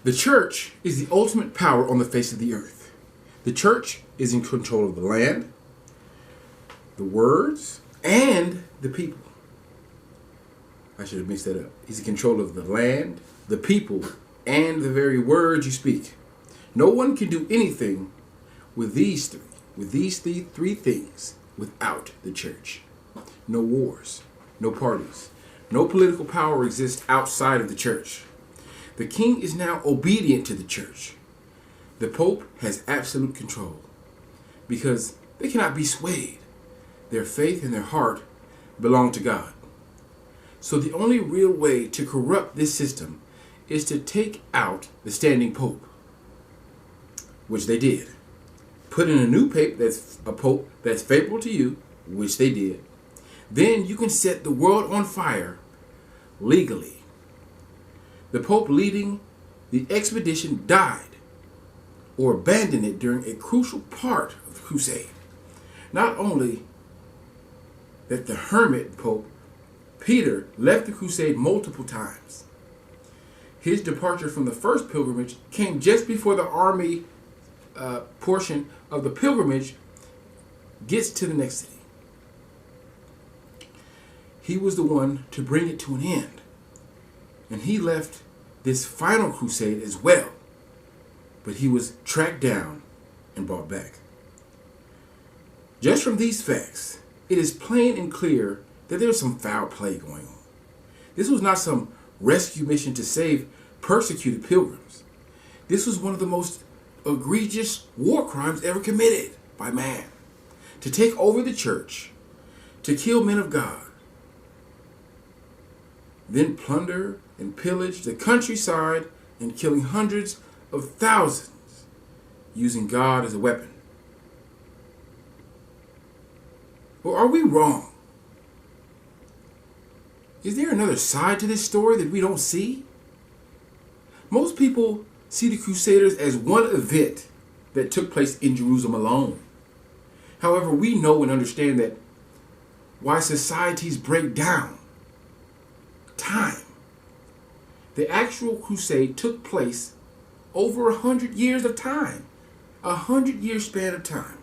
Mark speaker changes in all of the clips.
Speaker 1: The church is the ultimate power on the face of the earth. The church is in control of the land, the words, and the people. I should have mixed that up. He's in control of the land, the people, and the very words you speak. No one can do anything with these three things without the church. No wars, no parties, no political power exists outside of the church. The king is now obedient to the church. The Pope has absolute control because they cannot be swayed. Their faith and their heart belong to God. So the only real way to corrupt this system is to take out the standing Pope, which they did. Put in a new Pope that's favorable to you, which they did. Then you can set the world on fire legally. The Pope leading the expedition died or abandoned it during a crucial part of the crusade. Not only that, the hermit Pope Peter left the crusade multiple times. His departure from the first pilgrimage came just before the army portion of the pilgrimage gets to the next city. He was the one to bring it to an end. And he left this final crusade as well. But he was tracked down and brought back. Just from these facts, it is plain and clear that there was some foul play going on. This was not some rescue mission to save persecuted pilgrims. This was one of the most egregious war crimes ever committed by man. To take over the church, to kill men of God, then plunder and pillage the countryside and killing hundreds of thousands using God as a weapon. Or are we wrong? Is there another side to this story that we don't see? Most people see the Crusaders as one event that took place in Jerusalem alone. However, we know and understand that why societies break down. Time. The actual crusade took place over 100 years of time. 100-year span of time.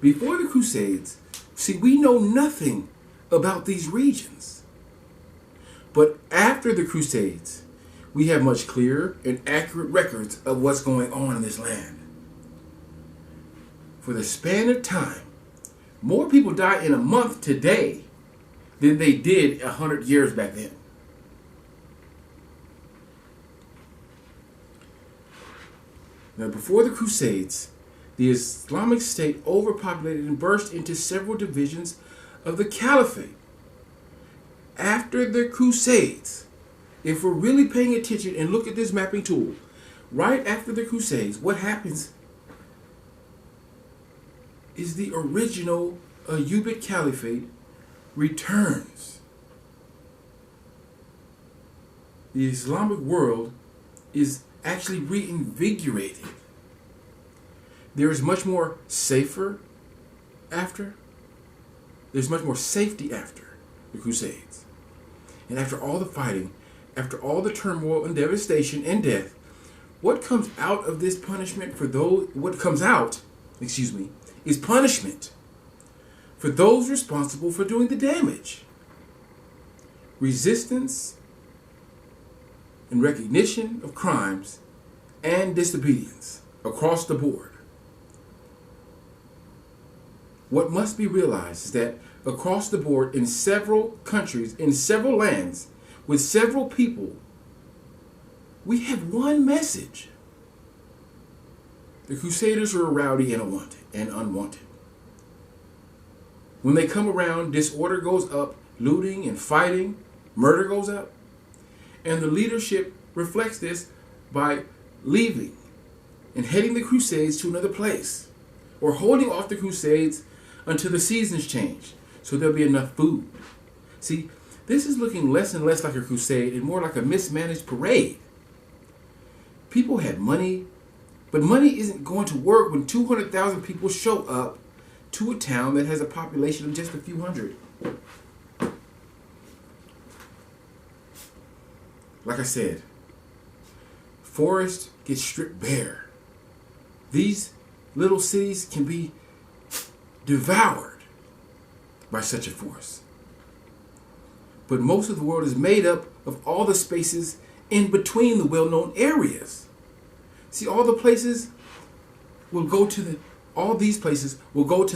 Speaker 1: Before the Crusades, see, we know nothing about these regions. But after the Crusades, we have much clearer and accurate records of what's going on in this land. For the span of time, more people die in a month today than they did 100 years back then. Now, before the Crusades, the Islamic State overpopulated and burst into several divisions of the Caliphate. After the Crusades, if we're really paying attention and look at this mapping tool, right after the Crusades, what happens is the original Ayyubid Caliphate returns. The Islamic world is actually reinvigorated. There is much more safer after. There's much more safety after the Crusades. And after all the fighting, after all the turmoil and devastation and death, what comes out of this punishment for those, is punishment for those responsible for doing the damage. Resistance and recognition of crimes and disobedience across the board. What must be realized is that across the board in several countries, in several lands, with several people, we have one message. The Crusaders are rowdy and unwanted. When they come around, disorder goes up, looting and fighting, murder goes up. And the leadership reflects this by leaving and heading the Crusades to another place, or holding off the Crusades until the seasons change, so there'll be enough food. See, this is looking less and less like a crusade and more like a mismanaged parade. People had money, but money isn't going to work when 200,000 people show up to a town that has a population of just a few hundred. Like I said, forests get stripped bare. These little cities can be devoured by such a force. But most of the world is made up of all the spaces in between the well-known areas. See, all these places will go to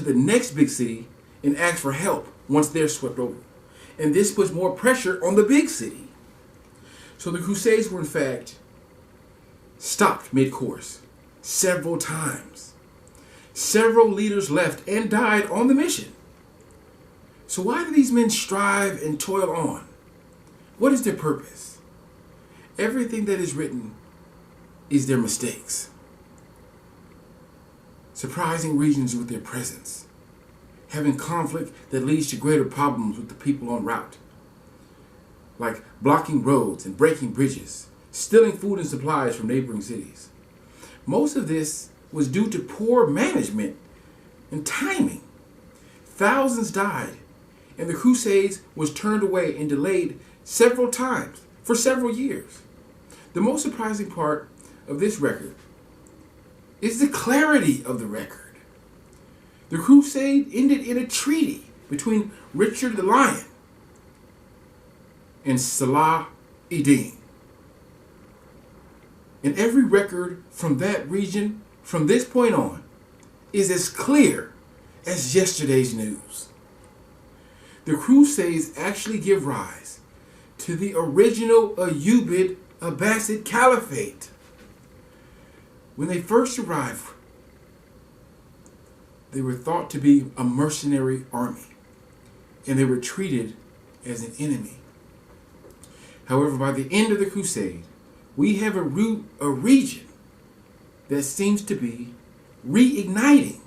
Speaker 1: the next big city and ask for help once they're swept over. And this puts more pressure on the big city. So the Crusades were in fact stopped mid-course several times. Several leaders left and died on the mission. So why do these men strive and toil on? What is their purpose? Everything that is written is their mistakes. Surprising regions with their presence. Having conflict that leads to greater problems with the people en route. Like blocking roads and breaking bridges, stealing food and supplies from neighboring cities. Most of this was due to poor management and timing. Thousands died, and the Crusades was turned away and delayed several times for several years. The most surprising part of this record is the clarity of the record. The crusade ended in a treaty between Richard the Lion and Salah ad-Din. And every record from that region, from this point on, is as clear as yesterday's news. The Crusades actually give rise to the original Ayyubid Abbasid Caliphate. When they first arrived, they were thought to be a mercenary army, and they were treated as an enemy. However, by the end of the crusade, we have a region that seems to be reigniting.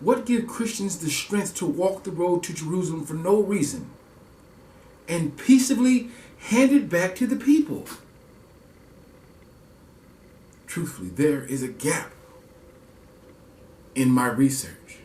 Speaker 1: What gives Christians the strength to walk the road to Jerusalem for no reason and peaceably hand it back to the people? Truthfully, there is a gap in my research.